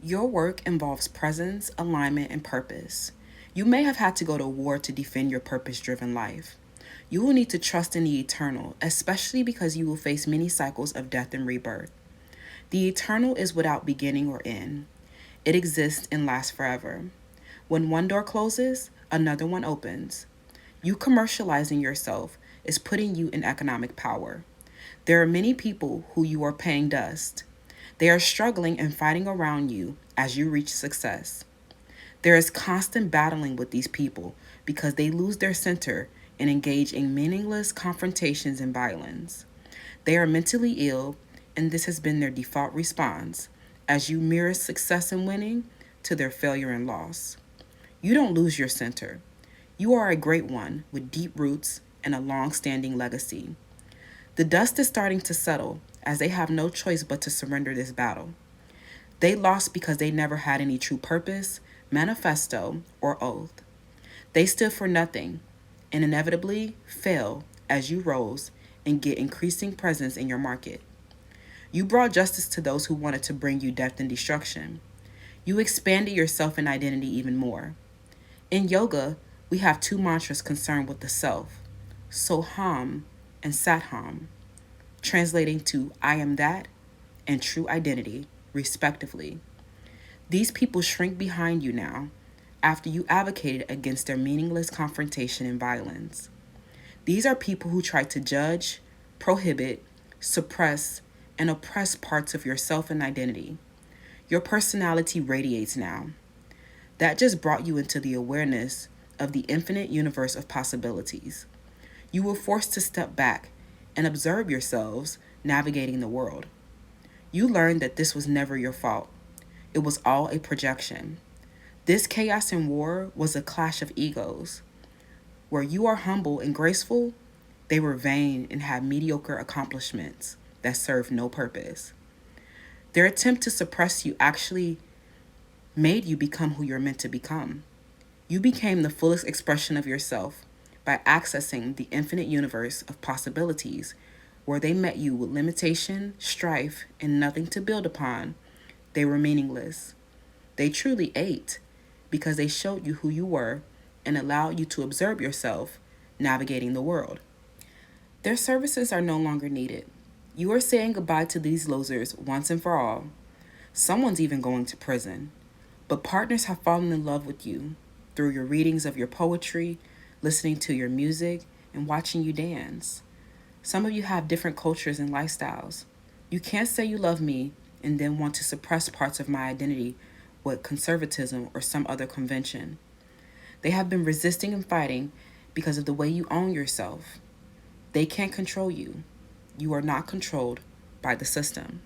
Your work involves presence, alignment, and purpose. You may have had to go to war to defend your purpose driven life. You will need to trust in the eternal, especially because you will face many cycles of death and rebirth. The eternal is without beginning or end, it exists and lasts forever. When one door closes, another one opens. You commercializing yourself is putting you in economic power. There are many people who you are paying dust. They are struggling and fighting around you as you reach success. There is constant battling with these people because they lose their center and engage in meaningless confrontations and violence. They are mentally ill, and this has been their default response as you mirror success and winning to their failure and loss. You don't lose your center. You are a great one with deep roots and a long standing legacy. The dust is starting to settle as they have no choice but to surrender this battle. They lost because they never had any true purpose, manifesto, or oath. They stood for nothing and inevitably fell as you rose and get increasing presence in your market. You brought justice to those who wanted to bring you death and destruction. You expanded yourself and identity even more. In yoga, we have two mantras concerned with the self, Soham and Satham, translating to I am that and true identity, respectively. These people shrink behind you now after you advocated against their meaningless confrontation and violence. These are people who try to judge, prohibit, suppress, and oppress parts of yourself and identity. Your personality radiates now. That just brought you into the awareness of the infinite universe of possibilities. You were forced to step back and observe yourselves navigating the world. You learned that this was never your fault. It was all a projection. This chaos and war was a clash of egos. Where you are humble and graceful, they were vain and had mediocre accomplishments that served no purpose. Their attempt to suppress you actually made you become who you're meant to become. You became the fullest expression of yourself by accessing the infinite universe of possibilities where they met you with limitation, strife, and nothing to build upon. They were meaningless. They truly ate because they showed you who you were and allowed you to observe yourself navigating the world. Their services are no longer needed. You are saying goodbye to these losers once and for all. Someone's even going to prison. But partners have fallen in love with you through your readings of your poetry, listening to your music, and watching you dance. Some of you have different cultures and lifestyles. You can't say you love me and then want to suppress parts of my identity with conservatism or some other convention. They have been resisting and fighting because of the way you own yourself. They can't control you. You are not controlled by the system.